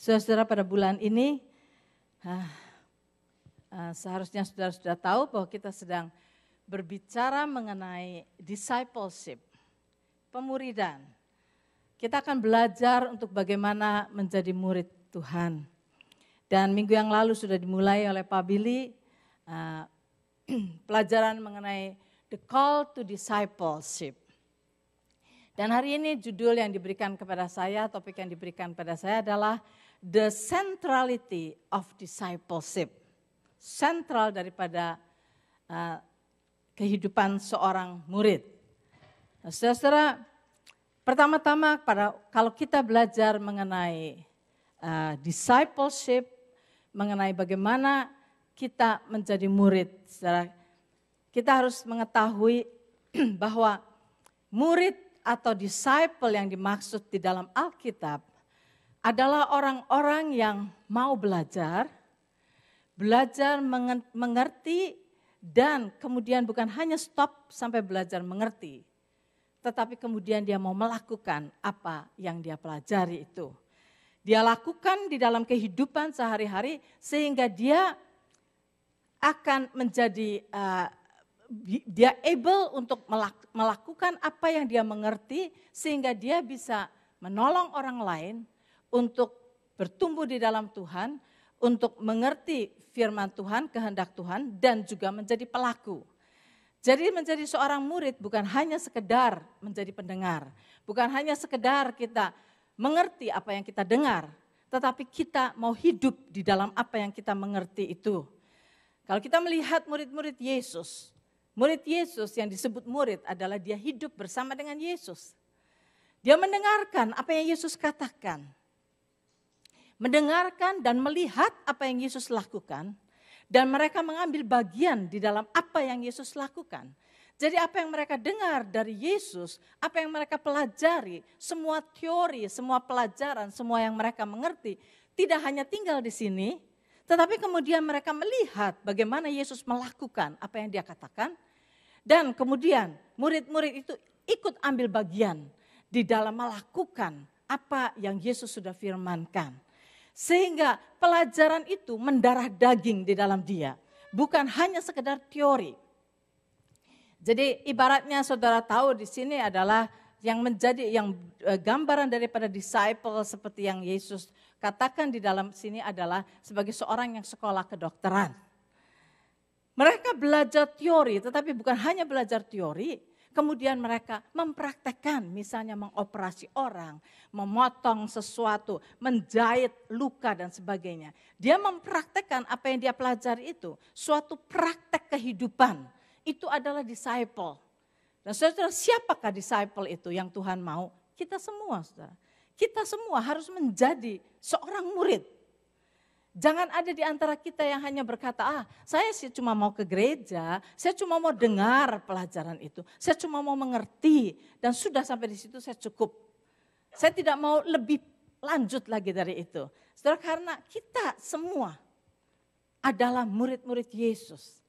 Saudara-saudara, pada bulan ini seharusnya saudara sudah tahu bahwa kita sedang berbicara mengenai discipleship, pemuridan. Kita akan belajar untuk bagaimana menjadi murid Tuhan. Dan minggu yang lalu sudah dimulai oleh Pak Billy pelajaran mengenai the call to discipleship. Dan hari ini judul yang diberikan kepada saya, topik yang diberikan kepada saya adalah the centrality of discipleship. Sentral daripada kehidupan seorang murid. Nah, saudara-saudara, pertama-tama kalau kita belajar mengenai discipleship, mengenai bagaimana kita menjadi murid, saudara, kita harus mengetahui bahwa murid atau disciple yang dimaksud di dalam Alkitab adalah orang-orang yang mau belajar mengerti, dan kemudian bukan hanya stop sampai belajar mengerti, tetapi kemudian dia mau melakukan apa yang dia pelajari itu. Dia lakukan di dalam kehidupan sehari-hari sehingga dia akan menjadi dia able untuk melakukan apa yang dia mengerti sehingga dia bisa menolong orang lain untuk bertumbuh di dalam Tuhan, untuk mengerti firman Tuhan, kehendak Tuhan, dan juga menjadi pelaku. Jadi menjadi seorang murid bukan hanya sekedar menjadi pendengar, bukan hanya sekedar kita mengerti apa yang kita dengar, tetapi kita mau hidup di dalam apa yang kita mengerti itu. Kalau kita melihat murid-murid Yesus, murid Yesus yang disebut murid adalah dia hidup bersama dengan Yesus. Dia mendengarkan apa yang Yesus katakan. Mendengarkan dan melihat apa yang Yesus lakukan, dan mereka mengambil bagian di dalam apa yang Yesus lakukan. Jadi apa yang mereka dengar dari Yesus, apa yang mereka pelajari, semua teori, semua pelajaran, semua yang mereka mengerti, tidak hanya tinggal di sini, tetapi kemudian mereka melihat bagaimana Yesus melakukan apa yang dia katakan, dan kemudian murid-murid itu ikut ambil bagian di dalam melakukan apa yang Yesus sudah firmankan. Sehingga pelajaran itu mendarah daging di dalam dia, bukan hanya sekedar teori. Jadi ibaratnya saudara tahu di sini adalah yang gambaran daripada disciple seperti yang Yesus katakan di dalam sini adalah sebagai seorang yang sekolah kedokteran. Mereka belajar teori, tetapi bukan hanya belajar teori, kemudian mereka mempraktekkan, misalnya mengoperasi orang, memotong sesuatu, menjahit luka dan sebagainya. Dia mempraktekkan apa yang dia pelajari itu, suatu praktek kehidupan. Itu adalah disciple. Dan saudara, siapakah disciple itu yang Tuhan mau? Kita semua, saudara. Kita semua harus menjadi seorang murid. Jangan ada di antara kita yang hanya berkata, saya sih cuma mau ke gereja, saya cuma mau dengar pelajaran itu, saya cuma mau mengerti, dan sudah sampai di situ saya cukup. Saya tidak mau lebih lanjut lagi dari itu. Saudara, karena kita semua adalah murid-murid Yesus.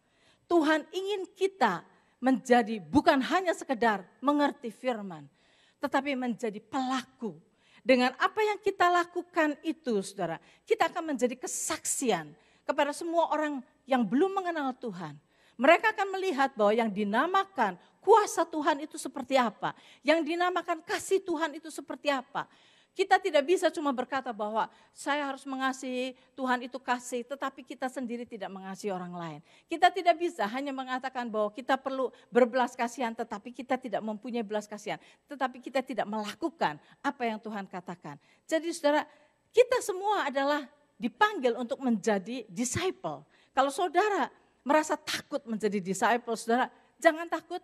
Tuhan ingin kita menjadi bukan hanya sekedar mengerti firman, tetapi menjadi pelaku. Dengan apa yang kita lakukan itu, saudara, kita akan menjadi kesaksian kepada semua orang yang belum mengenal Tuhan. Mereka akan melihat bahwa yang dinamakan kuasa Tuhan itu seperti apa. Yang dinamakan kasih Tuhan itu seperti apa. Kita tidak bisa cuma berkata bahwa saya harus mengasihi, Tuhan itu kasih, tetapi kita sendiri tidak mengasihi orang lain. Kita tidak bisa hanya mengatakan bahwa kita perlu berbelas kasihan, tetapi kita tidak mempunyai belas kasihan. Tetapi kita tidak melakukan apa yang Tuhan katakan. Jadi saudara, kita semua adalah dipanggil untuk menjadi disciple. Kalau saudara merasa takut menjadi disciple, saudara jangan takut.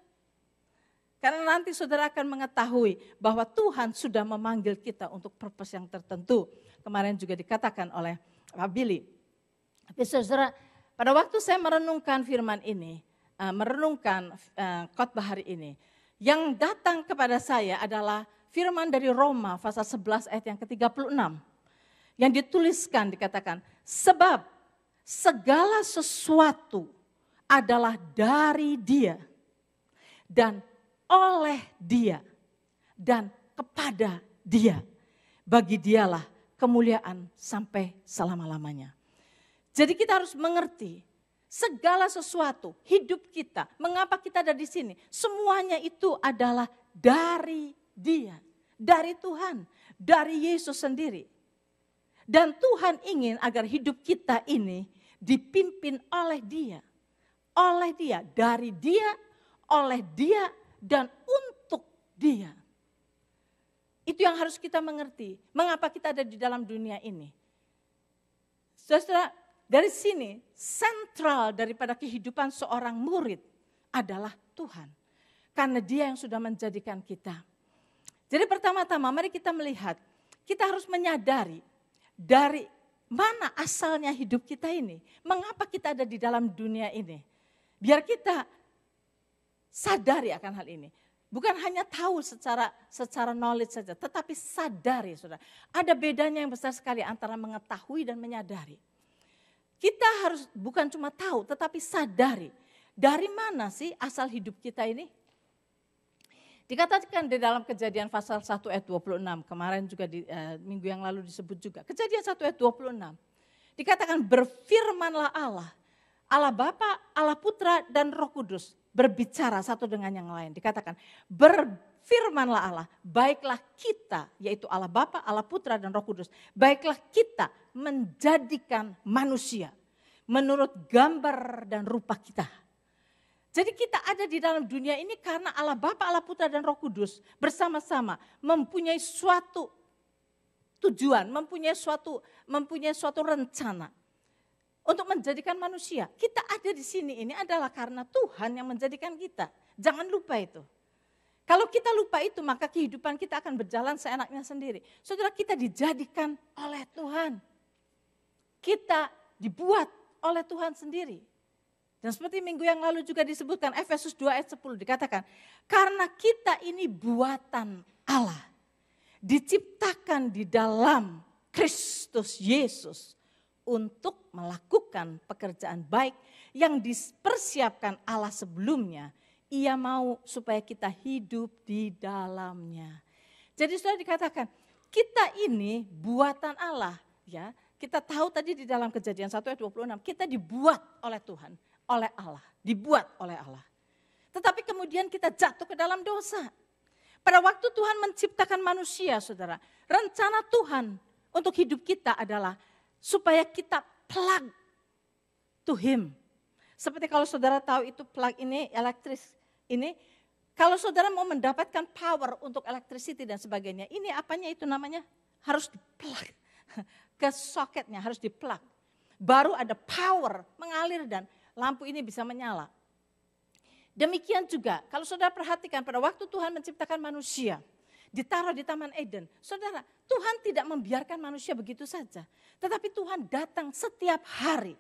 Karena nanti saudara akan mengetahui bahwa Tuhan sudah memanggil kita untuk purpose yang tertentu. Kemarin juga dikatakan oleh Pak Billy. Tapi saudara, pada waktu saya merenungkan firman ini, merenungkan khotbah hari ini, yang datang kepada saya adalah firman dari Roma pasal 11 ayat yang ke-36. Yang dituliskan dikatakan, sebab segala sesuatu adalah dari Dia dan oleh Dia dan kepada Dia. Bagi Dialah kemuliaan sampai selama-lamanya. Jadi kita harus mengerti segala sesuatu, hidup kita, mengapa kita ada di sini, semuanya itu adalah dari Dia, dari Tuhan, dari Yesus sendiri. Dan Tuhan ingin agar hidup kita ini dipimpin oleh Dia, dari Dia, oleh Dia, dan untuk Dia. Itu yang harus kita mengerti, mengapa kita ada di dalam dunia ini. Saudara, dari sini sentral daripada kehidupan seorang murid adalah Tuhan. Karena Dia yang sudah menjadikan kita. Jadi pertama-tama mari kita melihat, kita harus menyadari dari mana asalnya hidup kita ini. Mengapa kita ada di dalam dunia ini. Biar kita sadari akan hal ini. Bukan hanya tahu secara knowledge saja, tetapi sadari, saudara. Ada bedanya yang besar sekali antara mengetahui dan menyadari. Kita harus bukan cuma tahu, tetapi sadari. Dari mana sih asal hidup kita ini? Dikatakan di dalam Kejadian pasal 1 ayat 26, kemarin juga di minggu yang lalu disebut juga. Kejadian 1 ayat 26, dikatakan berfirmanlah Allah, Allah Bapa, Allah Putra dan Roh Kudus berbicara satu dengan yang lain. Dikatakan berfirmanlah Allah, baiklah kita, yaitu Allah Bapa, Allah Putra dan Roh Kudus, baiklah kita menjadikan manusia menurut gambar dan rupa kita. Jadi kita ada di dalam dunia ini karena Allah Bapa, Allah Putra dan Roh Kudus bersama-sama mempunyai suatu tujuan, mempunyai suatu rencana untuk menjadikan manusia. Kita ada di sini ini adalah karena Tuhan yang menjadikan kita. Jangan lupa itu. Kalau kita lupa itu maka kehidupan kita akan berjalan seenaknya sendiri. Saudara, kita dijadikan oleh Tuhan. Kita dibuat oleh Tuhan sendiri. Dan seperti minggu yang lalu juga disebutkan Efesus 2 ayat 10 dikatakan. Karena kita ini buatan Allah. Diciptakan di dalam Kristus Yesus. Untuk melakukan pekerjaan baik yang dipersiapkan Allah sebelumnya. Ia mau supaya kita hidup di dalamnya. Jadi sudah dikatakan kita ini buatan Allah, ya. Kita tahu tadi di dalam Kejadian 1 ayat 26, kita dibuat oleh Tuhan, oleh Allah, dibuat oleh Allah. Tetapi kemudian kita jatuh ke dalam dosa. Pada waktu Tuhan menciptakan manusia, saudara, rencana Tuhan untuk hidup kita adalah supaya kita plug to Him. Seperti kalau saudara tahu itu plug ini, elektris ini, kalau saudara mau mendapatkan power untuk electricity dan sebagainya, ini apanya itu namanya? Harus di-plug ke soketnya, harus di-plug. Baru ada power mengalir dan lampu ini bisa menyala. Demikian juga, kalau saudara perhatikan pada waktu Tuhan menciptakan manusia, ditaruh di Taman Eden. Saudara, Tuhan tidak membiarkan manusia begitu saja. Tetapi Tuhan datang setiap hari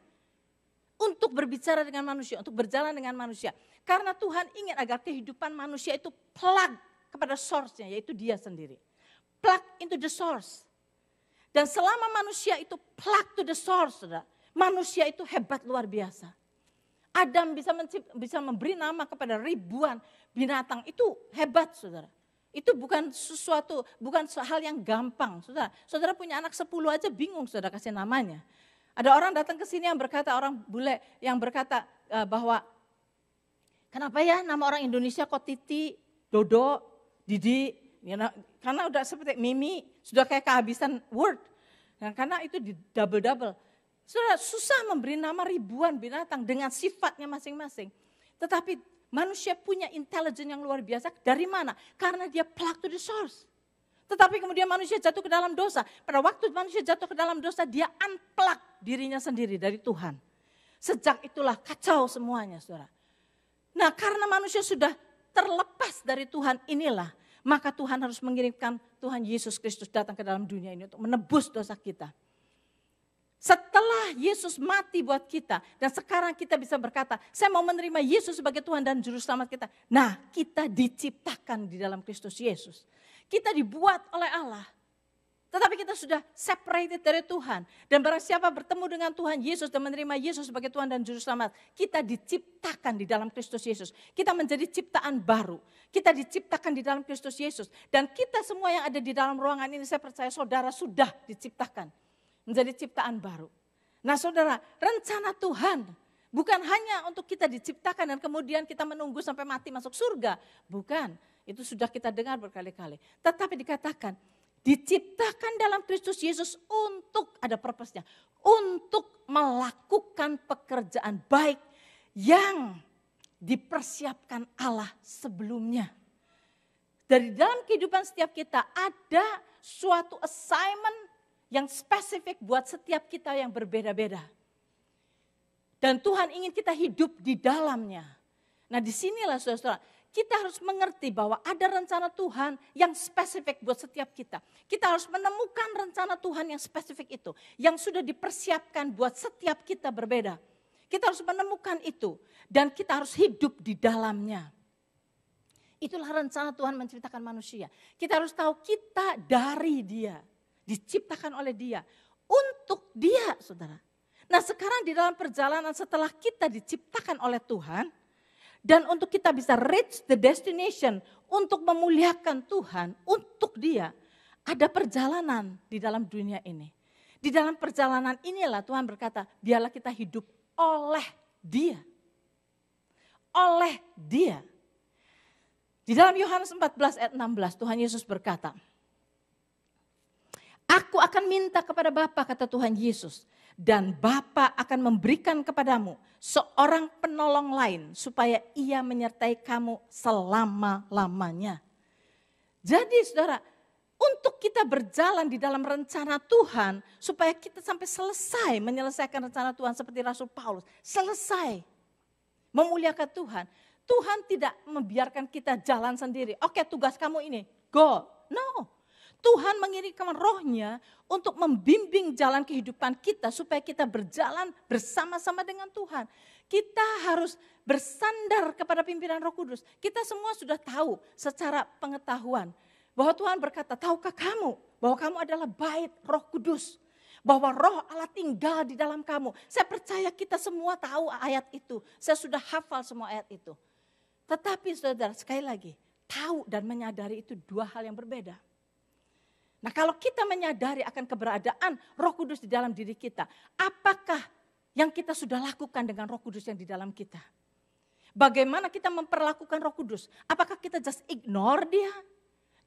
untuk berbicara dengan manusia, untuk berjalan dengan manusia. Karena Tuhan ingin agar kehidupan manusia itu plug kepada source-nya, yaitu Dia sendiri. Plug into the source. Dan selama manusia itu plug to the source, saudara, manusia itu hebat luar biasa. Adam bisa memberi nama kepada ribuan binatang, itu hebat, saudara. Itu bukan hal yang gampang, saudara. Saudara punya anak 10 aja bingung, saudara kasih namanya. Ada orang datang ke sini yang berkata, orang bule yang berkata bahwa kenapa ya nama orang Indonesia kok Titi, Dodo, Didi, karena udah seperti Mimi, sudah kayak kehabisan word. Nah, karena itu di double-double. Saudara, susah memberi nama ribuan binatang dengan sifatnya masing-masing. Tetapi manusia punya intelijen yang luar biasa. Dari mana? Karena dia plug to the source. Tetapi kemudian manusia jatuh ke dalam dosa. Pada waktu manusia jatuh ke dalam dosa, dia unplug dirinya sendiri dari Tuhan. Sejak itulah kacau semuanya, saudara. Nah, karena manusia sudah terlepas dari Tuhan inilah, maka Tuhan harus mengirimkan Tuhan Yesus Kristus datang ke dalam dunia ini untuk menebus dosa kita. Setelah Yesus mati buat kita dan sekarang kita bisa berkata, saya mau menerima Yesus sebagai Tuhan dan Juru Selamat kita. Nah, kita diciptakan di dalam Kristus Yesus. Kita dibuat oleh Allah. Tetapi kita sudah separated dari Tuhan. Dan barang siapa bertemu dengan Tuhan Yesus dan menerima Yesus sebagai Tuhan dan Juru Selamat, kita diciptakan di dalam Kristus Yesus. Kita menjadi ciptaan baru. Kita diciptakan di dalam Kristus Yesus. Dan kita semua yang ada di dalam ruangan ini, saya percaya saudara sudah diciptakan. Menjadi ciptaan baru. Nah saudara, rencana Tuhan bukan hanya untuk kita diciptakan dan kemudian kita menunggu sampai mati masuk surga. Bukan, itu sudah kita dengar berkali-kali. Tetapi dikatakan, diciptakan dalam Kristus Yesus untuk ada purpose-nya. Untuk melakukan pekerjaan baik yang dipersiapkan Allah sebelumnya. Dari dalam kehidupan setiap kita ada suatu assignment yang spesifik buat setiap kita yang berbeda-beda. Dan Tuhan ingin kita hidup di dalamnya. Nah disinilah saudara-saudara, kita harus mengerti bahwa ada rencana Tuhan yang spesifik buat setiap kita. Kita harus menemukan rencana Tuhan yang spesifik itu. Yang sudah dipersiapkan buat setiap kita berbeda. Kita harus menemukan itu. Dan kita harus hidup di dalamnya. Itulah rencana Tuhan menciptakan manusia. Kita harus tahu kita dari Dia. Diciptakan oleh Dia. Untuk Dia saudara. Nah sekarang di dalam perjalanan setelah kita diciptakan oleh Tuhan. Dan untuk kita bisa reach the destination, untuk memuliakan Tuhan, untuk Dia, ada perjalanan di dalam dunia ini. Di dalam perjalanan inilah Tuhan berkata, biarlah kita hidup oleh Dia. Oleh Dia. Di dalam Yohanes 14 ayat 16 Tuhan Yesus berkata, Aku akan minta kepada Bapa, kata Tuhan Yesus, dan Bapa akan memberikan kepadamu seorang penolong lain supaya ia menyertai kamu selama-lamanya. Jadi saudara, untuk kita berjalan di dalam rencana Tuhan supaya kita sampai selesai menyelesaikan rencana Tuhan seperti Rasul Paulus. Selesai memuliakan Tuhan. Tuhan tidak membiarkan kita jalan sendiri. Oke, tugas kamu ini, go. No. Tuhan mengirimkan rohnya untuk membimbing jalan kehidupan kita supaya kita berjalan bersama-sama dengan Tuhan. Kita harus bersandar kepada pimpinan Roh Kudus. Kita semua sudah tahu secara pengetahuan bahwa Tuhan berkata, tahukah kamu bahwa kamu adalah bait Roh Kudus? Bahwa roh Allah tinggal di dalam kamu. Saya percaya kita semua tahu ayat itu. Saya sudah hafal semua ayat itu. Tetapi saudara, sekali lagi, tahu dan menyadari itu dua hal yang berbeda. Nah kalau kita menyadari akan keberadaan Roh Kudus di dalam diri kita, apakah yang kita sudah lakukan dengan Roh Kudus yang di dalam kita? Bagaimana kita memperlakukan Roh Kudus? Apakah kita just ignore Dia?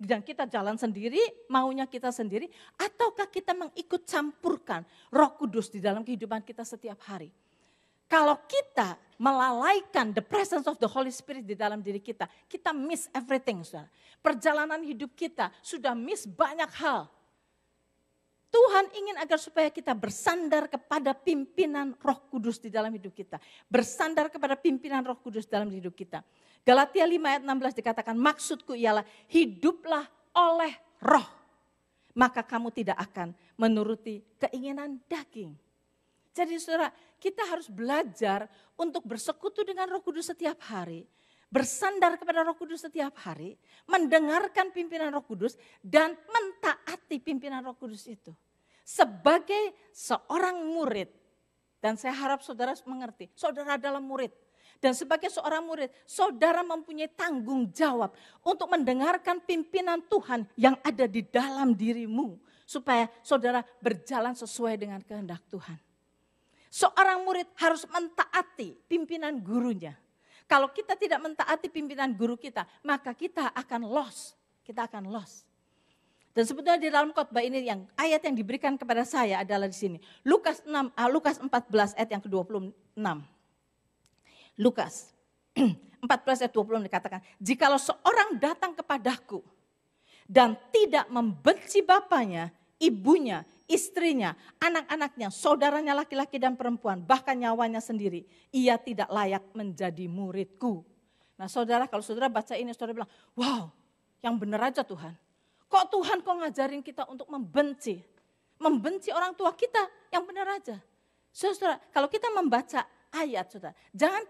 Dan kita jalan sendiri, maunya kita sendiri, ataukah kita mengikut campurkan Roh Kudus di dalam kehidupan kita setiap hari? Kalau kita melalaikan the presence of the Holy Spirit di dalam diri kita, kita miss everything, saudara. Perjalanan hidup kita sudah miss banyak hal. Tuhan ingin agar supaya kita bersandar kepada pimpinan Roh Kudus di dalam hidup kita. Bersandar kepada pimpinan Roh Kudus dalam hidup kita. Galatia 5 ayat 16 dikatakan, maksudku ialah hiduplah oleh roh. Maka kamu tidak akan menuruti keinginan daging. Jadi saudara, kita harus belajar untuk bersekutu dengan Roh Kudus setiap hari. Bersandar kepada Roh Kudus setiap hari. Mendengarkan pimpinan Roh Kudus dan mentaati pimpinan Roh Kudus itu. Sebagai seorang murid, dan saya harap saudara mengerti, saudara adalah murid. Dan sebagai seorang murid, saudara mempunyai tanggung jawab untuk mendengarkan pimpinan Tuhan yang ada di dalam dirimu. Supaya saudara berjalan sesuai dengan kehendak Tuhan. Seorang murid harus mentaati pimpinan gurunya. Kalau kita tidak mentaati pimpinan guru kita, maka kita akan lost. Kita akan lost. Dan sebetulnya di dalam khotbah ini yang ayat yang diberikan kepada saya adalah di sini. Lukas 14 ayat yang ke-26. Lukas 14 ayat 20 dikatakan, jikalau seorang datang kepadaku dan tidak membenci bapaknya, ibunya, istrinya, anak-anaknya, saudaranya laki-laki dan perempuan, bahkan nyawanya sendiri, ia tidak layak menjadi muridku. Nah saudara, kalau saudara baca ini, saudara bilang, wow, yang benar aja Tuhan. Kok Tuhan kok ngajarin kita untuk membenci? Membenci orang tua kita, yang benar aja. Saudara, kalau kita membaca ayat, saudara, jangan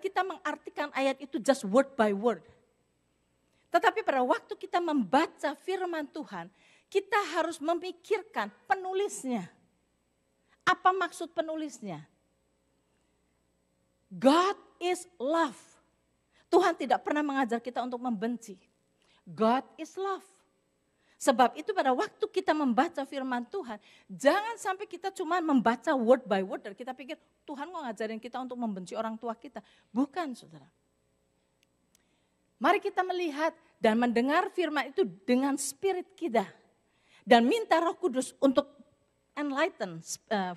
kita mengartikan ayat itu just word by word. Tetapi pada waktu kita membaca firman Tuhan, Kita harus memikirkan penulisnya. Apa maksud penulisnya? God is love. Tuhan tidak pernah mengajar kita untuk membenci. God is love. Sebab itu pada waktu kita membaca firman Tuhan, jangan sampai kita cuma membaca word by word dan kita pikir Tuhan mau ngajarin kita untuk membenci orang tua kita. Bukan, saudara. Mari kita melihat dan mendengar firman itu dengan spirit kita. Dan minta Roh Kudus untuk enlighten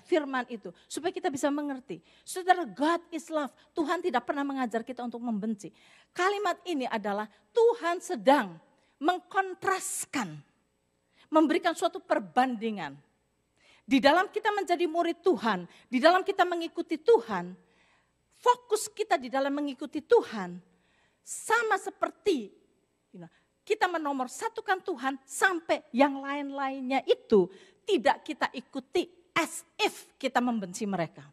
firman itu supaya kita bisa mengerti. Saudara, God is love. Tuhan tidak pernah mengajar kita untuk membenci. Kalimat ini adalah Tuhan sedang mengkontraskan, memberikan suatu perbandingan. Di dalam kita menjadi murid Tuhan, di dalam kita mengikuti Tuhan, fokus kita di dalam mengikuti Tuhan sama seperti kita menomorsatukan Tuhan sampai yang lain-lainnya itu tidak kita ikuti as if kita membenci mereka.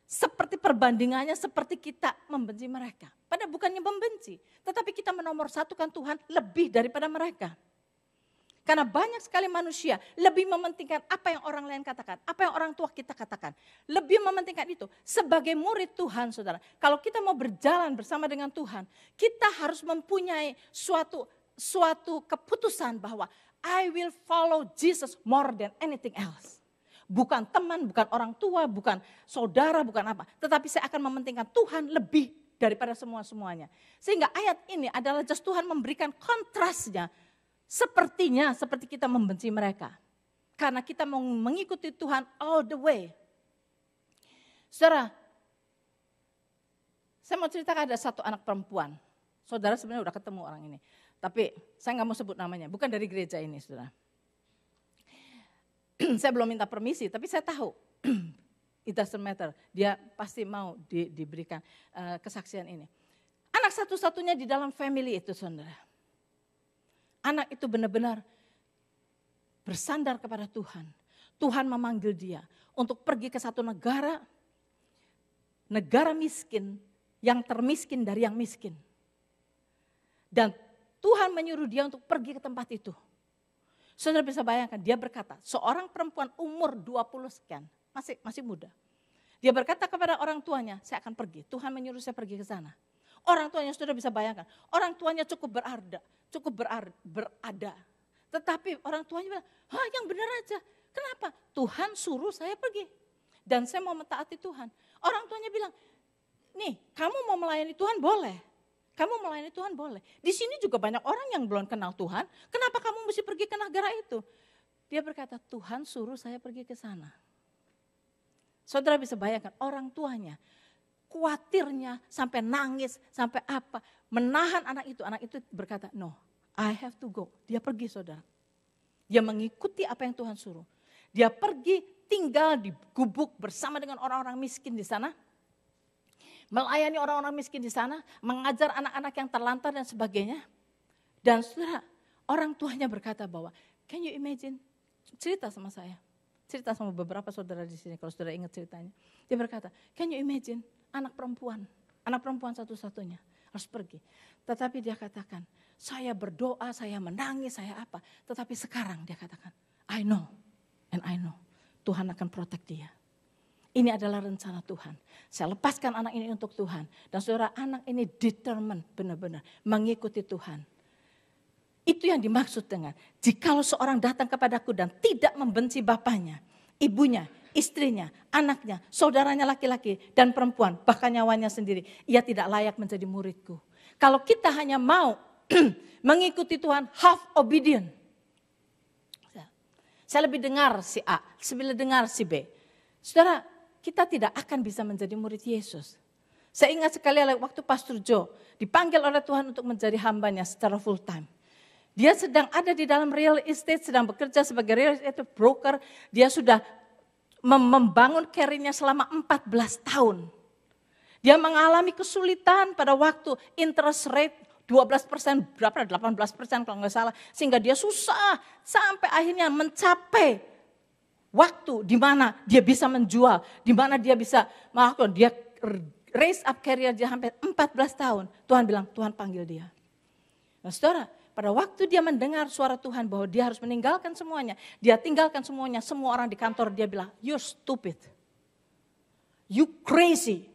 Seperti perbandingannya seperti kita membenci mereka. Padahal bukannya membenci, tetapi kita menomorsatukan Tuhan lebih daripada mereka. Karena banyak sekali manusia lebih mementingkan apa yang orang lain katakan, apa yang orang tua kita katakan. Lebih mementingkan itu. Sebagai murid Tuhan, saudara, kalau kita mau berjalan bersama dengan Tuhan, kita harus mempunyai suatu keputusan bahwa I will follow Jesus more than anything else. Bukan teman, bukan orang tua, bukan saudara, bukan apa. Tetapi saya akan mementingkan Tuhan lebih daripada semua-semuanya. Sehingga ayat ini adalah just Tuhan memberikan kontrasnya. Sepertinya seperti kita membenci mereka. Karena kita mau mengikuti Tuhan all the way. Saudara, saya mau ceritakan ada satu anak perempuan. Saudara sebenarnya udah ketemu orang ini. Tapi saya nggak mau sebut namanya, bukan dari gereja ini, saudara. Saya belum minta permisi, tapi saya tahu. It doesn't matter, dia pasti mau diberikan kesaksian ini. Anak satu-satunya di dalam family itu, saudara. Anak itu benar-benar bersandar kepada Tuhan. Tuhan memanggil dia untuk pergi ke satu negara miskin, yang termiskin dari yang miskin. Dan Tuhan menyuruh dia untuk pergi ke tempat itu. Saudara bisa bayangkan, dia berkata, seorang perempuan umur 20 sekian, masih muda. Dia berkata kepada orang tuanya, saya akan pergi. Tuhan menyuruh saya pergi ke sana. Orang tuanya sudah bisa bayangkan, orang tuanya cukup berada. Tetapi orang tuanya bilang, yang benar aja. Kenapa? Tuhan suruh saya pergi. Dan saya mau mentaati Tuhan. Orang tuanya bilang, nih kamu mau melayani Tuhan boleh. Kamu melayani Tuhan boleh. Di sini juga banyak orang yang belum kenal Tuhan. Kenapa kamu mesti pergi ke negara itu? Dia berkata, Tuhan suruh saya pergi ke sana. Saudara bisa bayangkan orang tuanya. Khawatirnya sampai nangis, sampai apa. Menahan anak itu berkata, no, I have to go. Dia pergi, saudara. Dia mengikuti apa yang Tuhan suruh. Dia pergi tinggal di gubuk bersama dengan orang-orang miskin di sana. Melayani orang-orang miskin di sana. Mengajar anak-anak yang terlantar dan sebagainya. Dan saudara, orang tuanya berkata bahwa, can you imagine? Cerita sama saya. Cerita sama beberapa saudara di sini, kalau saudara ingat ceritanya. Dia berkata, can you imagine? Anak perempuan satu-satunya harus pergi. Tetapi dia katakan, saya berdoa, saya menangis, saya apa. Tetapi sekarang dia katakan, I know and I know. Tuhan akan protect dia. Ini adalah rencana Tuhan. Saya lepaskan anak ini untuk Tuhan. Dan saudara, anak ini determined benar-benar mengikuti Tuhan. Itu yang dimaksud dengan, jikalau seorang datang kepadaku dan tidak membenci bapaknya, ibunya, istrinya, anaknya, saudaranya laki-laki dan perempuan, bahkan nyawanya sendiri, ia tidak layak menjadi muridku. Kalau kita hanya mau mengikuti Tuhan half obedient. Saya lebih dengar si A, lebih dengar si B. Saudara, kita tidak akan bisa menjadi murid Yesus. Saya ingat sekali waktu Pastor Joe dipanggil oleh Tuhan untuk menjadi hambanya secara full time. Dia sedang ada di dalam real estate, sedang bekerja sebagai real estate broker. Dia sudah membangun karirnya selama 14 tahun. Dia mengalami kesulitan pada waktu interest rate 12%, berapa 18% kalau nggak salah. Sehingga dia susah sampai akhirnya mencapai waktu di mana dia bisa menjual. Di mana dia bisa melakukan, dia raise up career dia sampai 14 tahun. Tuhan bilang, Tuhan panggil dia. Nah saudara, pada waktu dia mendengar suara Tuhan bahwa dia harus meninggalkan semuanya. Dia tinggalkan semuanya, semua orang di kantor dia bilang, "You stupid. You crazy."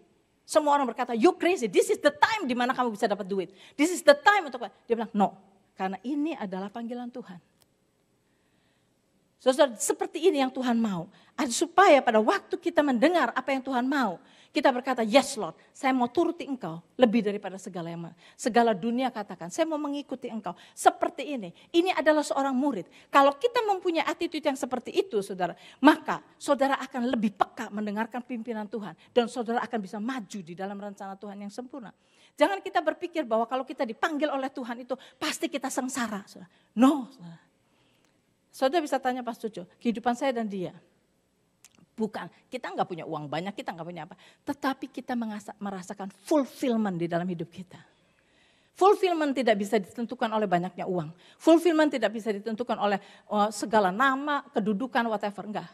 Semua orang berkata, "You crazy. This is the time di mana kamu bisa dapat duit. This is the time untuk..." Dia bilang, "No, karena ini adalah panggilan Tuhan." Saudara, seperti ini yang Tuhan mau. Supaya pada waktu kita mendengar apa yang Tuhan mau, kita berkata, "Yes Lord, saya mau turuti Engkau lebih daripada segala dunia katakan. Saya mau mengikuti Engkau." Seperti ini. Ini adalah seorang murid. Kalau kita mempunyai attitude yang seperti itu, saudara, maka saudara akan lebih peka mendengarkan pimpinan Tuhan. Dan saudara akan bisa maju di dalam rencana Tuhan yang sempurna. Jangan kita berpikir bahwa kalau kita dipanggil oleh Tuhan itu pasti kita sengsara. Saudara. No, saudara. Saudara bisa tanya Pas Cucu, kehidupan saya dan dia. Bukan, kita enggak punya uang banyak, kita enggak punya apa. Tetapi kita merasakan fulfillment di dalam hidup kita. Fulfillment tidak bisa ditentukan oleh banyaknya uang. Fulfillment tidak bisa ditentukan oleh segala nama, kedudukan, whatever. Enggak.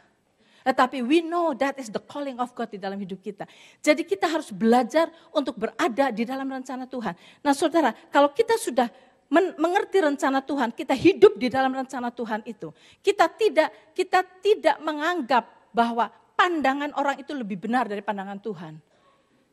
Tetapi we know that is the calling of God di dalam hidup kita. Jadi kita harus belajar untuk berada di dalam rencana Tuhan. Nah saudara, kalau kita sudah mengerti rencana Tuhan, kita hidup di dalam rencana Tuhan itu. Kita tidak menganggap bahwa pandangan orang itu lebih benar dari pandangan Tuhan.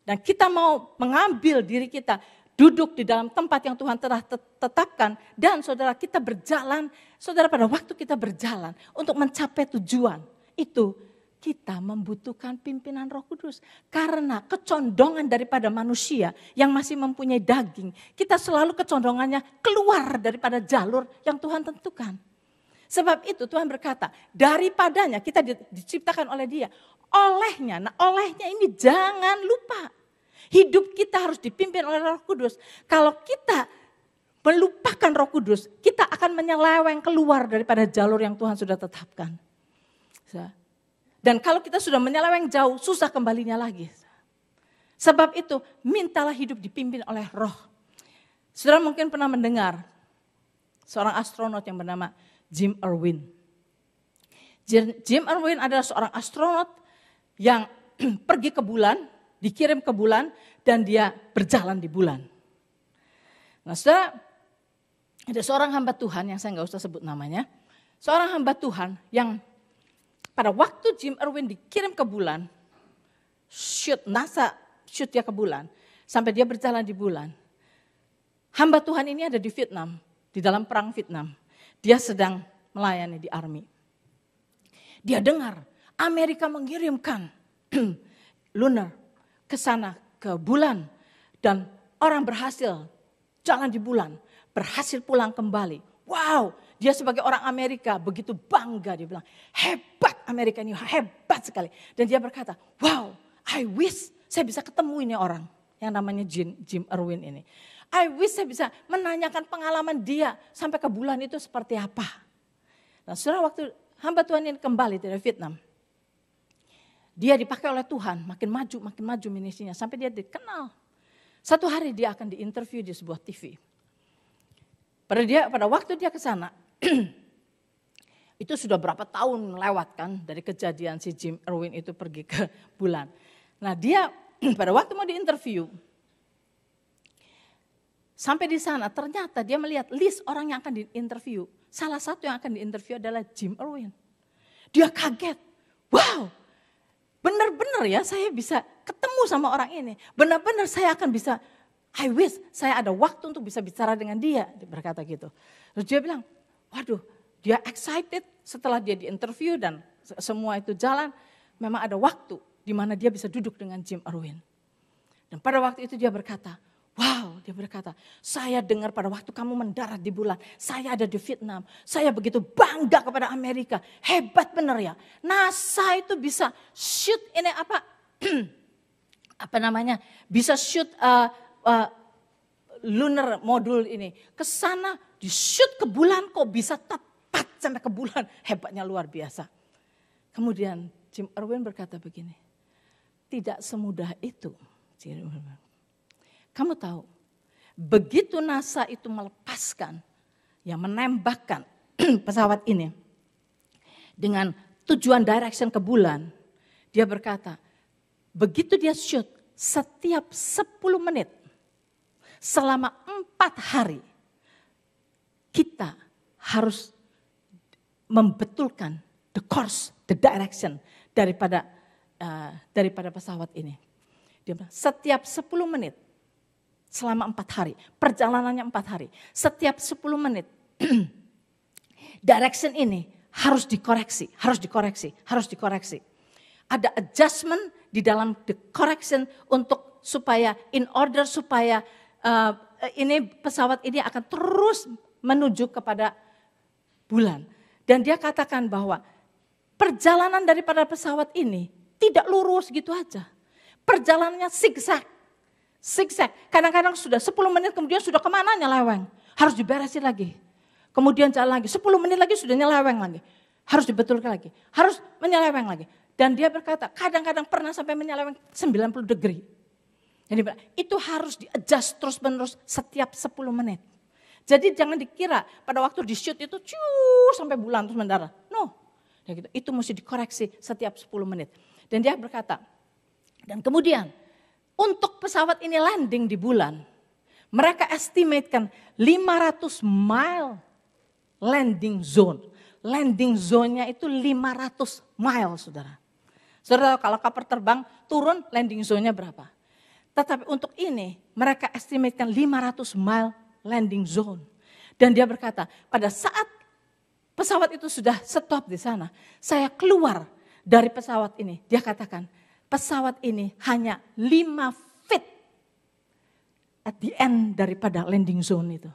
Dan kita mau mengambil diri kita duduk di dalam tempat yang Tuhan telah tetapkan. Dan saudara kita berjalan, saudara pada waktu kita berjalan untuk mencapai tujuan itu, kita membutuhkan pimpinan Roh Kudus. Karena kecondongan daripada manusia yang masih mempunyai daging, kita selalu kecondongannya keluar daripada jalur yang Tuhan tentukan. Sebab itu Tuhan berkata, daripadanya kita diciptakan oleh Dia. Olehnya, nah olehnya ini jangan lupa. Hidup kita harus dipimpin oleh Roh Kudus. Kalau kita melupakan Roh Kudus, kita akan menyeleweng keluar daripada jalur yang Tuhan sudah tetapkan. Dan kalau kita sudah menyeleweng jauh, susah kembalinya lagi. Sebab itu, mintalah hidup dipimpin oleh Roh. Saudara mungkin pernah mendengar seorang astronot yang bernama Jim Irwin. Jim Irwin adalah seorang astronot yang pergi ke bulan, dikirim ke bulan, dan dia berjalan di bulan. Nah saudara, ada seorang hamba Tuhan yang saya nggak usah sebut namanya. Seorang hamba Tuhan yang pada waktu Jim Irwin dikirim ke bulan, NASA shoot dia ke bulan, sampai dia berjalan di bulan. Hamba Tuhan ini ada di Vietnam, di dalam perang Vietnam. Dia sedang melayani di army. Dia dengar Amerika mengirimkan lunar ke sana, ke bulan. Dan orang berhasil jalan di bulan, berhasil pulang kembali. Wow, dia sebagai orang Amerika begitu bangga, dia bilang, hebat Amerika ini, hebat sekali. Dan dia berkata, wow, I wish saya bisa ketemu ini orang yang namanya Jim Irwin ini. I wish saya bisa menanyakan pengalaman dia sampai ke bulan itu seperti apa. Nah setelah waktu hamba Tuhan ini kembali dari Vietnam, dia dipakai oleh Tuhan, makin maju ministrinya sampai dia dikenal. Satu hari dia akan diinterview di sebuah TV. Pada waktu dia ke sana, itu sudah berapa tahun lewat kan dari kejadian si Jim Irwin itu pergi ke bulan. Nah dia pada waktu mau diinterview, sampai di sana ternyata dia melihat list orang yang akan diinterview. Salah satu yang akan diinterview adalah Jim Irwin. Dia kaget, wow benar-benar ya saya bisa ketemu sama orang ini. Benar-benar saya akan bisa, I wish saya ada waktu untuk bisa bicara dengan dia. Dia berkata gitu. Terus dia bilang, waduh dia excited setelah dia diinterview dan semua itu jalan. Memang ada waktu di mana dia bisa duduk dengan Jim Irwin. Dan pada waktu itu dia berkata, wow, dia berkata, saya dengar pada waktu kamu mendarat di bulan, saya ada di Vietnam, saya begitu bangga kepada Amerika, hebat benar ya. NASA itu bisa shoot ini apa namanya, bisa shoot lunar modul ini ke sana, di shoot ke bulan kok bisa tepat sampai ke bulan, hebatnya luar biasa. Kemudian Jim Irwin berkata begini, tidak semudah itu. Kamu tahu, begitu NASA itu melepaskan, yang menembakkan pesawat ini dengan tujuan direction ke bulan, dia berkata, begitu dia shoot setiap 10 menit, selama 4 hari, kita harus membetulkan the course, the direction daripada pesawat ini. Dia bilang, setiap 10 menit selama 4 hari, perjalanannya 4 hari, setiap 10 menit direction ini harus dikoreksi. Ada adjustment di dalam the correction supaya ini pesawat ini akan terus menuju kepada bulan. Dan dia katakan bahwa perjalanan daripada pesawat ini tidak lurus gitu aja. Perjalanannya zigzag. Kadang-kadang sudah 10 menit kemudian sudah kemana nyeleweng. Harus diberesin lagi. Kemudian jalan lagi, 10 menit lagi sudah nyeleweng lagi. Harus dibetulkan lagi, harus menyeleweng lagi. Dan dia berkata kadang-kadang pernah sampai menyeleweng 90 degree. Jadi itu harus di-adjust terus-menerus setiap 10 menit. Jadi jangan dikira pada waktu di shoot itu sampai bulan terus mendarat. No, itu mesti dikoreksi setiap 10 menit. Dan dia berkata, dan kemudian untuk pesawat ini landing di bulan, mereka estimatekan 500 mile landing zone. Landing zone-nya itu 500 mile, saudara. Saudara kalau kapal terbang turun landing zone-nya berapa? Tetapi untuk ini mereka estimatekan 500 mile landing zone. Dan dia berkata, pada saat pesawat itu sudah stop di sana, saya keluar dari pesawat ini. Dia katakan, pesawat ini hanya 5 feet at the end daripada landing zone itu.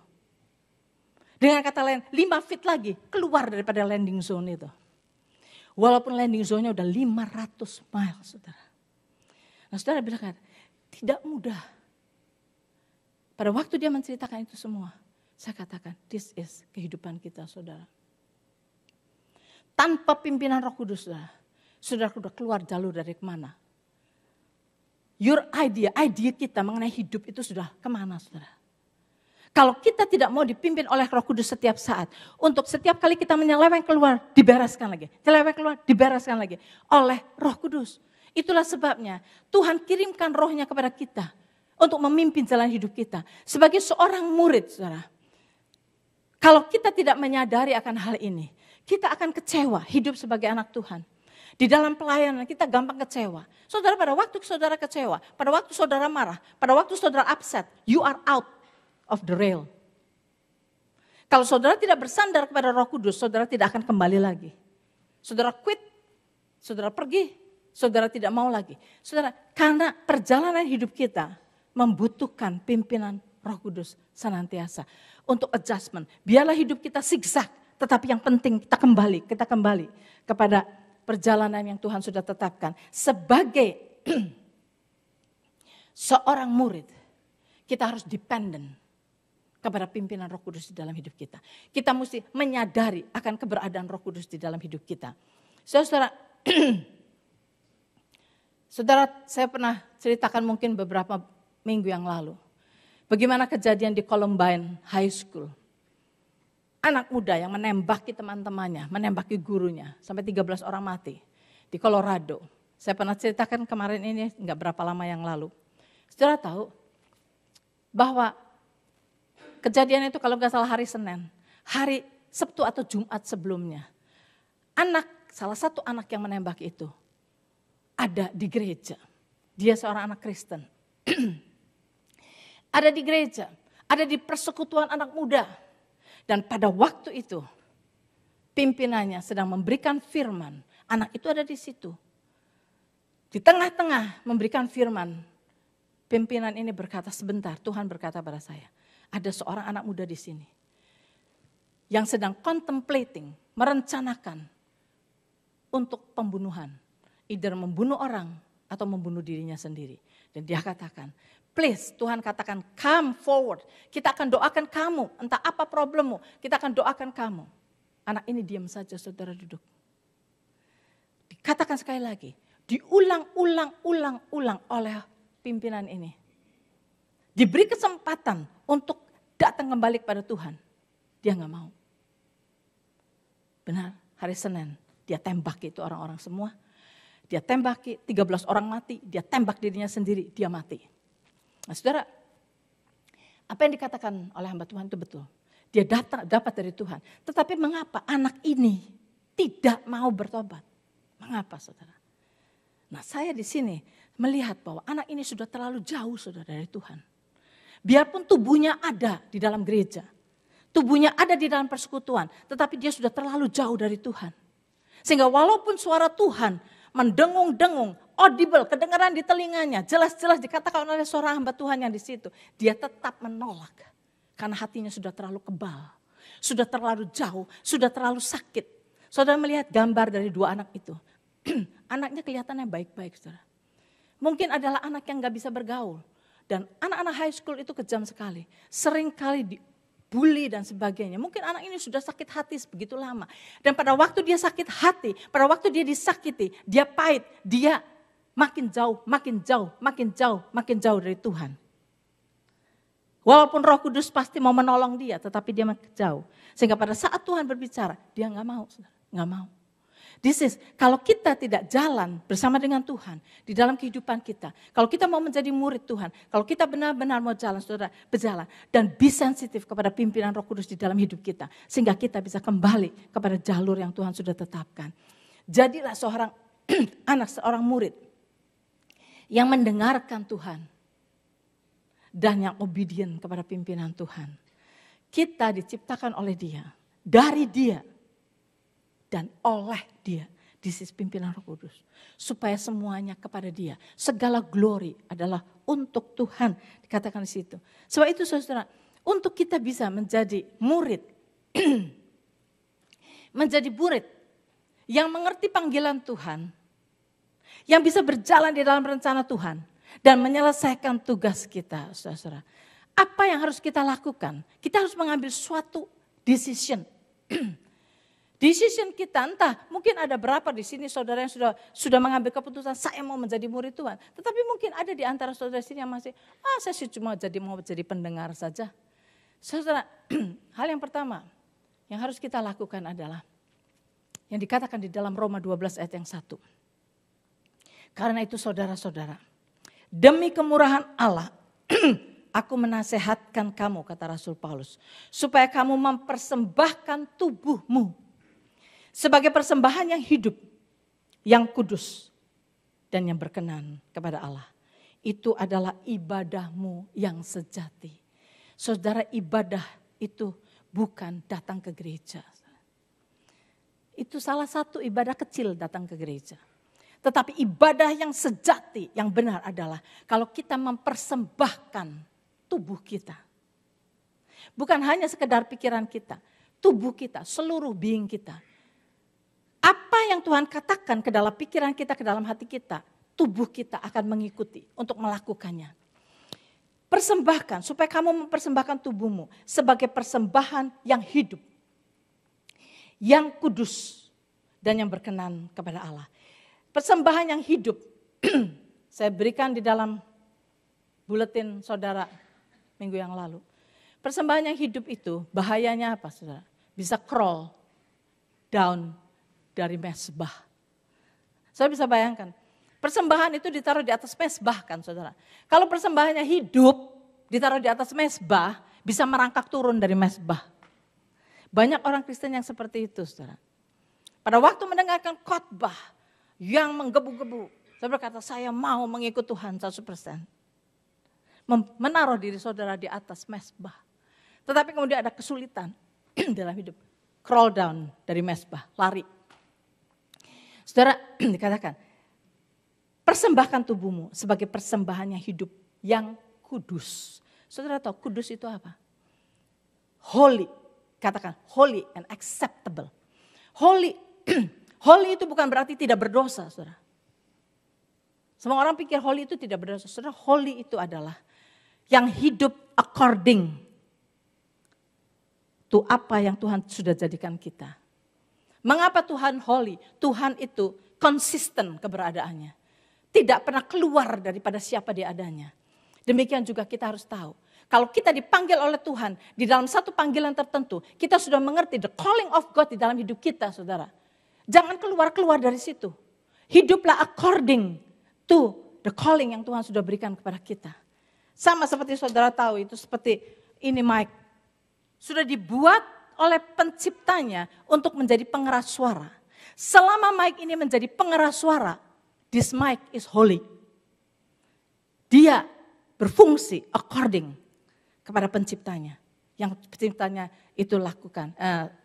Dengan kata lain, 5 feet lagi keluar daripada landing zone itu. Walaupun landing zone-nya udah 500 mile, saudara. Nah, saudara bilang, tidak mudah. Pada waktu dia menceritakan itu semua, saya katakan, this is kehidupan kita, saudara. Tanpa pimpinan Roh Kudus, saudara sudah keluar jalur dari kemana? Your idea kita mengenai hidup itu sudah kemana, saudara? Kalau kita tidak mau dipimpin oleh Roh Kudus setiap saat, untuk setiap kali kita menyeleweng keluar, dibereskan lagi. Nyeleweng keluar, dibereskan lagi oleh Roh Kudus. Itulah sebabnya Tuhan kirimkan rohnya kepada kita untuk memimpin jalan hidup kita. Sebagai seorang murid, saudara. Kalau kita tidak menyadari akan hal ini, kita akan kecewa hidup sebagai anak Tuhan. Di dalam pelayanan kita gampang kecewa. Saudara, pada waktu saudara kecewa, pada waktu saudara marah, pada waktu saudara upset, you are out of the rail. Kalau saudara tidak bersandar kepada Roh Kudus, saudara tidak akan kembali lagi. Saudara quit, saudara pergi. Saudara tidak mau lagi. Saudara, karena perjalanan hidup kita membutuhkan pimpinan Roh Kudus senantiasa. Untuk adjustment. Biarlah hidup kita zigzag. Tetapi yang penting kita kembali kepada perjalanan yang Tuhan sudah tetapkan. Sebagai seorang murid, kita harus dependent kepada pimpinan Roh Kudus di dalam hidup kita. Kita mesti menyadari akan keberadaan Roh Kudus di dalam hidup kita. Saudara, saudara, saya pernah ceritakan mungkin beberapa minggu yang lalu. Bagaimana kejadian di Columbine High School. Anak muda yang menembaki teman-temannya, menembaki gurunya. Sampai 13 orang mati di Colorado. Saya pernah ceritakan kemarin ini, enggak berapa lama yang lalu. Saudara tahu bahwa kejadian itu kalau enggak salah hari Senin. Hari Sabtu atau Jumat sebelumnya. Salah satu anak yang menembak itu ada di gereja. Dia seorang anak Kristen. Ada di gereja, ada di persekutuan anak muda. Dan pada waktu itu, pimpinannya sedang memberikan firman. Anak itu ada di situ. Di tengah-tengah memberikan firman. Pimpinan ini berkata, sebentar, Tuhan berkata pada saya. Ada seorang anak muda di sini. Yang sedang contemplating, merencanakan untuk pembunuhan. Either membunuh orang atau membunuh dirinya sendiri. Dan dia katakan, please Tuhan katakan come forward. Kita akan doakan kamu. Entah apa problemmu, kita akan doakan kamu. Anak ini diam saja, saudara duduk. Dikatakan sekali lagi. Diulang-ulang oleh pimpinan ini. Diberi kesempatan untuk datang kembali kepada Tuhan. Dia gak mau. Benar, hari Senin dia tembaki itu orang-orang semua. Dia tembaki, 13 orang mati, dia tembak dirinya sendiri, dia mati. Nah saudara, apa yang dikatakan oleh hamba Tuhan itu betul. Dia dapat dari Tuhan. Tetapi mengapa anak ini tidak mau bertobat? Mengapa saudara? Nah saya di sini melihat bahwa anak ini sudah terlalu jauh saudara dari Tuhan. Biarpun tubuhnya ada di dalam gereja. Tubuhnya ada di dalam persekutuan. Tetapi dia sudah terlalu jauh dari Tuhan. Sehingga walaupun suara Tuhan mendengung-dengung, audible, kedengaran di telinganya. Jelas-jelas dikatakan oleh seorang hamba Tuhan yang di situ. Dia tetap menolak. Karena hatinya sudah terlalu kebal. Sudah terlalu jauh, sudah terlalu sakit. Saudara melihat gambar dari dua anak itu. Anaknya kelihatannya baik-baik saudara. Mungkin adalah anak yang gak bisa bergaul. Dan anak-anak high school itu kejam sekali. Sering kali dibully dan sebagainya. Mungkin anak ini sudah sakit hati begitu lama. Dan pada waktu dia sakit hati, pada waktu dia disakiti, dia pahit, dia makin jauh, makin jauh, makin jauh, makin jauh dari Tuhan. Walaupun Roh Kudus pasti mau menolong dia, tetapi dia makin jauh. Sehingga pada saat Tuhan berbicara, dia gak mau, gak mau. Kalau kita tidak jalan bersama dengan Tuhan di dalam kehidupan kita. Kalau kita mau menjadi murid Tuhan. Kalau kita benar-benar mau jalan, saudara, berjalan. Dan be sensitif kepada pimpinan Roh Kudus di dalam hidup kita. Sehingga kita bisa kembali kepada jalur yang Tuhan sudah tetapkan. Jadilah seorang anak, seorang murid yang mendengarkan Tuhan. Dan yang obedient kepada pimpinan Tuhan. Kita diciptakan oleh Dia, dari Dia. Dan oleh Dia, this is pimpinan Roh Kudus. Supaya semuanya kepada Dia. Segala glory adalah untuk Tuhan. Dikatakan di situ. Sebab itu saudara, untuk kita bisa menjadi murid. Menjadi murid yang mengerti panggilan Tuhan. Yang bisa berjalan di dalam rencana Tuhan. Dan menyelesaikan tugas kita, saudara. Apa yang harus kita lakukan? Kita harus mengambil suatu decision. Decision kita entah mungkin ada berapa di sini saudara yang sudah mengambil keputusan saya mau menjadi murid Tuhan. Tetapi mungkin ada di antara saudara sini yang masih saya sih cuma mau jadi pendengar saja. Saudara, hal yang pertama yang harus kita lakukan adalah yang dikatakan di dalam Roma 12 ayat yang 1. Karena itu saudara-saudara, demi kemurahan Allah aku menasehatkan kamu, kata Rasul Paulus, supaya kamu mempersembahkan tubuhmu sebagai persembahan yang hidup, yang kudus, dan yang berkenan kepada Allah. Itu adalah ibadahmu yang sejati. Saudara, ibadah itu bukan datang ke gereja. Itu salah satu ibadah kecil datang ke gereja. Tetapi ibadah yang sejati, yang benar adalah kalau kita mempersembahkan tubuh kita. Bukan hanya sekedar pikiran kita, tubuh kita, seluruh being kita. Apa yang Tuhan katakan ke dalam pikiran kita, ke dalam hati kita, tubuh kita akan mengikuti untuk melakukannya. Persembahkan, supaya kamu mempersembahkan tubuhmu sebagai persembahan yang hidup, yang kudus, dan yang berkenan kepada Allah. Persembahan yang hidup, saya berikan di dalam buletin saudara minggu yang lalu. Persembahan yang hidup itu bahayanya apa saudara? Bisa crawl down dari mezbah. Saya bisa bayangkan, persembahan itu ditaruh di atas mezbah kan saudara. Kalau persembahannya hidup, ditaruh di atas mezbah, bisa merangkak turun dari mezbah. Banyak orang Kristen yang seperti itu saudara. Pada waktu mendengarkan khotbah yang menggebu-gebu, saya berkata saya mau mengikut Tuhan 100%. Menaruh diri saudara di atas mezbah. Tetapi kemudian ada kesulitan dalam hidup. Crawl down dari mezbah, lari. Saudara, dikatakan, persembahkan tubuhmu sebagai persembahan yang hidup, yang kudus. Saudara tahu kudus itu apa? Holy, katakan holy and acceptable. Holy, holy itu bukan berarti tidak berdosa, saudara. Semua orang pikir holy itu tidak berdosa. Saudara, holy itu adalah yang hidup according to apa yang Tuhan sudah jadikan kita. Mengapa Tuhan holy? Tuhan itu konsisten keberadaannya. Tidak pernah keluar daripada siapa dia adanya. Demikian juga kita harus tahu. Kalau kita dipanggil oleh Tuhan di dalam satu panggilan tertentu, kita sudah mengerti the calling of God di dalam hidup kita, saudara. Jangan keluar-keluar dari situ. Hiduplah according to the calling yang Tuhan sudah berikan kepada kita. Sama seperti saudara tahu, itu seperti ini mic. sudah dibuat oleh penciptanya untuk menjadi pengeras suara. Selama mic ini menjadi pengeras suara, this mic is holy. Dia berfungsi according kepada penciptanya. Yang penciptanya itu lakukan,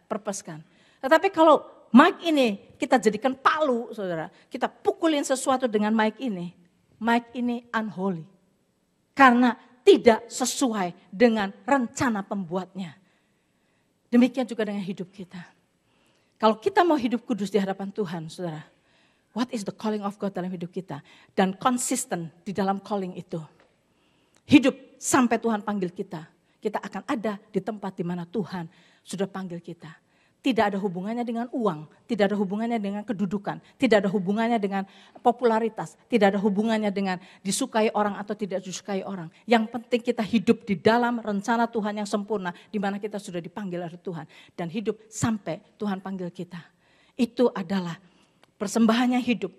purpose-kan. Tetapi kalau mic ini kita jadikan palu, saudara. Kita pukulin sesuatu dengan mic ini unholy. Karena tidak sesuai dengan rencana pembuatnya. Demikian juga dengan hidup kita. Kalau kita mau hidup kudus di hadapan Tuhan, saudara. What is the calling of God dalam hidup kita? Dan konsisten di dalam calling itu. Hidup sampai Tuhan panggil kita. Kita akan ada di tempat di mana Tuhan sudah panggil kita. Tidak ada hubungannya dengan uang, tidak ada hubungannya dengan kedudukan, tidak ada hubungannya dengan popularitas, tidak ada hubungannya dengan disukai orang atau tidak disukai orang. Yang penting kita hidup di dalam rencana Tuhan yang sempurna, di mana kita sudah dipanggil oleh Tuhan. Dan hidup sampai Tuhan panggil kita. Itu adalah persembahan yang hidup,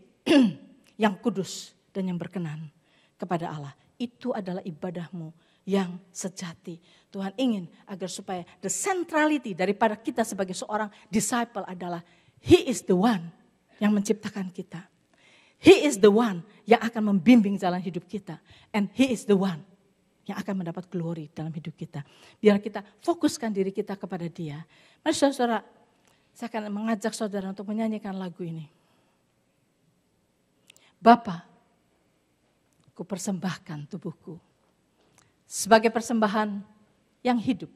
yang kudus dan yang berkenan kepada Allah. Itu adalah ibadahmu yang sejati. Tuhan ingin agar supaya the centrality daripada kita sebagai seorang disciple adalah He is the one yang menciptakan kita. He is the one yang akan membimbing jalan hidup kita. And He is the one yang akan mendapat glory dalam hidup kita. Biar kita fokuskan diri kita kepada Dia. Mari saudara, saya akan mengajak saudara untuk menyanyikan lagu ini. Bapa, ku persembahkan tubuhku sebagai persembahan yang hidup